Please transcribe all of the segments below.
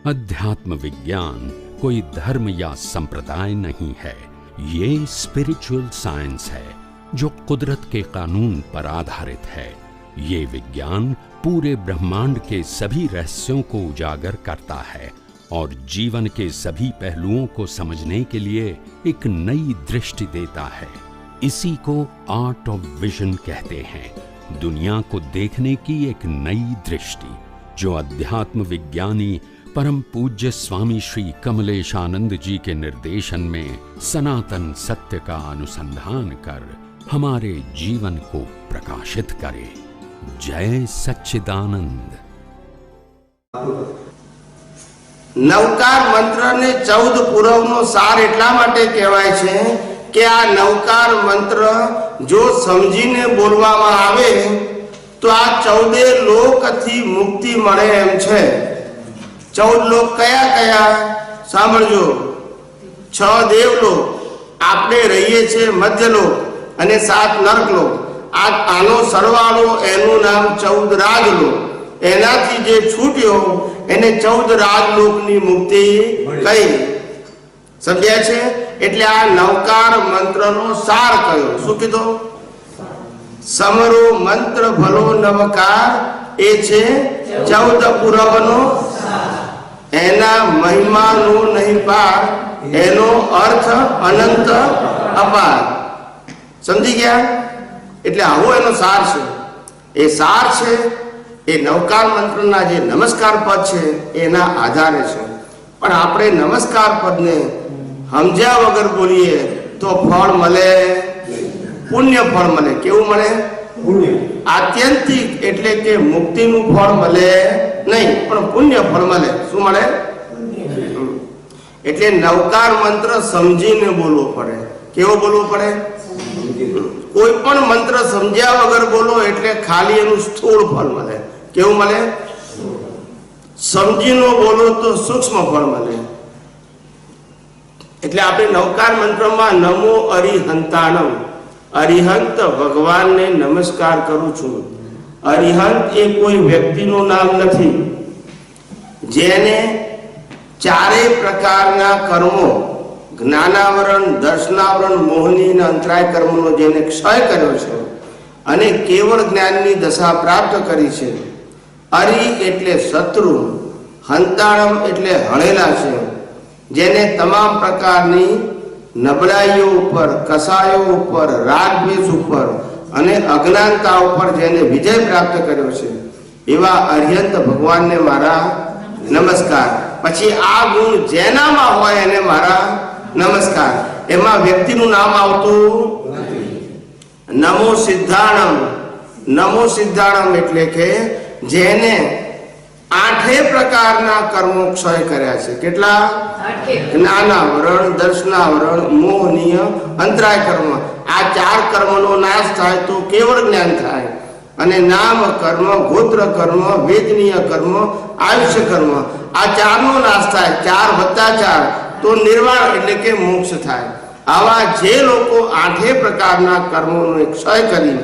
अध्यात्म विज्ञान कोई धर्म या संप्रदाय नहीं है, ये स्पिरिचुअल साइंस है जो कुदरत के कानून पर आधारित है। ये विज्ञान पूरे ब्रह्मांड के सभी रहस्यों को उजागर करता है और जीवन के सभी पहलुओं को समझने के लिए एक नई दृष्टि देता है। इसी को आर्ट ऑफ विजन कहते हैं, दुनिया को देखने की एक नई दृष्टि, जो अध्यात्म विज्ञानी परम पूज्य स्वामी श्री कमलेशानंद जी के निर्देशन में सनातन सत्य का अनुसंधान कर हमारे जीवन को प्रकाशित करे। जय सच्चिदानंद। नवकार मंत्र ने 14 पुरवनो सार એટલા માટે કહેવાય છે કે આ નવકાર મંત્ર જો સમજીને બોલવામાં આવે તો આ 14 લોકથી મુક્તિ મળે એમ છે। 14 લોક કયા કયા સાંભળજો। 6 દેવલોક, આપણે રહીએ છીએ મધ્યલોક, અને 7 નરકલોક। આનો સરવાળો એનું નામ 14 રાજલોક। એનાથી જે છૂટ્યો એને 14 રાજલોકની મુક્તિ કહી। સમજ્યા છે? એટલે આ નવકાર મંત્રનો સાર કયો? શું કીધો? સમરો મંત્ર ભલો નવકાર એ છે 14 પુરવનો એના મહિમાનો નહીં પાર, એનો અર્થ અનંત અપાર। સમજી ગયા? એટલે આવો એનો સાર છે। એ સાર છે એ નવકાર મંત્રના જે નમસ્કાર પદ છે એના આધારે છે। પણ આપણે નમસ્કાર પદને સમજ્યા વગર બોલીએ તો ફળ મળે, પુણ્ય ફળ મળે। કેવું મળે? પુણ્ય। આત્યંતિક એટલે કે મુક્તિનું ફળ મળે નહીં, પણ પુણ્ય ફળ મળે। શું મળે? એટલે નવકાર મંત્ર સમજીને બોલવો પડે। કેવો બોલવો પડે? કોઈ પણ મંત્ર સમજ્યા વગર બોલો એટલે ખાલી એનું સ્થૂળ ફળ મળે। કેવું મળે? સમજીનો બોલો તો સૂક્ષ્મ ફળ મળે। એટલે આપણે નવકાર મંત્રમાં નમો અરિહંતાણમ, અરિહંત ભગવાનને નમસ્કાર કરું છું। અરિહંત એ કોઈ વ્યક્તિનું નામ નથી, જેને ચારેય પ્રકારના કર્મો જ્ઞાનાવરણ, દર્શનાવરણ, મોહની અને અંતરાય કર્મનો જેને ક્ષય કર્યો છે અને કેવળ જ્ઞાનની દશા પ્રાપ્ત કરી છે। અરિ એટલે શત્રુ, હંતાણમ એટલે હણેલા છે, જેને તમામ પ્રકારની નબળાઈઓ ઉપર, કસાયો ઉપર, રાગ દ્વેષ ઉપર અને અજ્ઞાનતા ઉપર જેને વિજય પ્રાપ્ત કર્યો છે એવા અરિહંત ભગવાનને મારા નમસ્કાર। પછી આ ગુણ જેનામાં હોય એને મારા નમસ્કાર। એમાં વ્યક્તિનું નામ આવતું નથી। નમો સિદ્ધાણમ, નમો સિદ્ધાણમ એટલે કે જેને 8 પ્રકારના કર્મો ક્ષય કર્યા છે। કેટલા? જ્ઞાનાવરણ, દર્શનાવરણ, મોહનીય, અંતરાય કર્મ। આ 4 કર્મનો નાશ થાય તો કેવળ જ્ઞાન થાય। અને નામ કર્મ, ગોત્ર કર્મ, વેદનીય કર્મ, આયુષ્ય કર્મ, આ 4નો નાશ થાય। 4 વત્તા 4 તો નિર્વાણ એટલે કે મોક્ષ થાય। આવા જે લોકો 8 પ્રકારના કર્મોનો ક્ષય કરી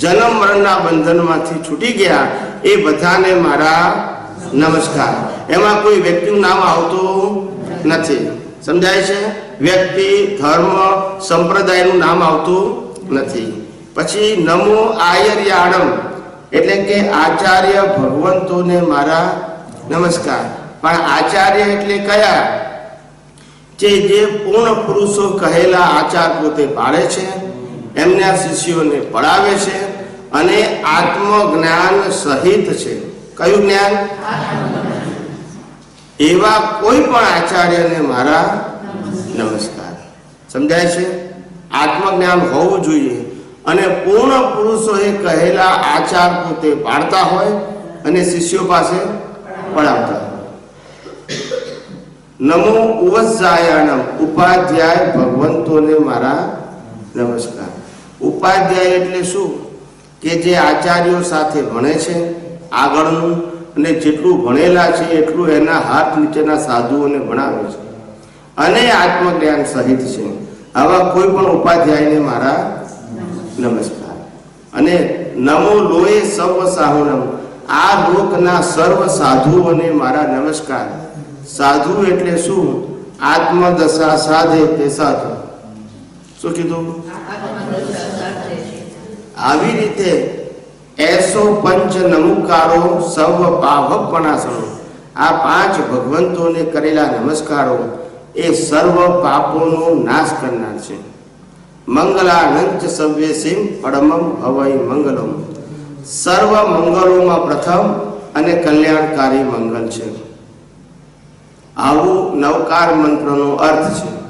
જન્મ મરણના બંધનમાંથી છૂટી ગયા એ બધાને મારા નમસ્કાર। એમાં કોઈ વ્યક્તિનું નામ આવતું નથી। સમજાય છે? વ્યક્તિ, ધર્મ, સંપ્રદાયનું નામ આવતું નથી। પછી નમો આયર્યાણમ એટલે કે આચાર્ય ભગવંતોને મારા નમસ્કાર। પણ આચાર્ય એટલે કયા? જે પૂર્ણ પુરુષો કહેલા આચાર પોતે પાડે છે, એમના શિષ્યોને પડાવે છે અને આત્મજ્ઞાન સહિત છે। કયું જ્ઞાન? એવા કોઈ પણ આચાર્યને મારા નમસ્કાર। સમજાય છે? આત્મજ્ઞાન હોવું જોઈએ અને પૂર્ણ પુરુષોએ કહેલા આચાર પોતે પાડતા હોય અને શિષ્યો પાસે પડાવતા હોય। નમો ઉવસ્સાયાણમ ઉપાધ્યાય ભગવંતોને મારા નમસ્કાર। ઉપાધ્યાય એટલે શું? કે જે આચાર્યો સાથે ભણે છે આગળનું, અને જેટલું ભણેલા છે એટલું એના હાથ નીચેના સાધુઓને ભણાવે છે અને આત્મજ્ઞાન સહિત છે। આવા કોઈ પણ ઉપાધ્યાયને મારા નમસ્કાર। અને નમો લોએ સર્વ સાહુનમ, આ લોકના સર્વ સાધુઓને મારા નમસ્કાર। સાધુ એટલે શું? આત્મદશા સાધે તે સાધુ. શું કીધું? આવી રીતે એસો પંચ નમુકારો સર્વ પાપપણાસનો, આ પાંચ ભગવંતોને કરેલા નમસ્કારો એ સર્વ પાપોનો નાશ કરનાર છે. મંગલાનંચ સવ્યસીમ પરમમ ભવૈ મંગલમ, સર્વ મંગલોમાં પ્રથમ અને કલ્યાણકારી મંગલ છે. આવું નવકાર મંત્રનો અર્થ છે.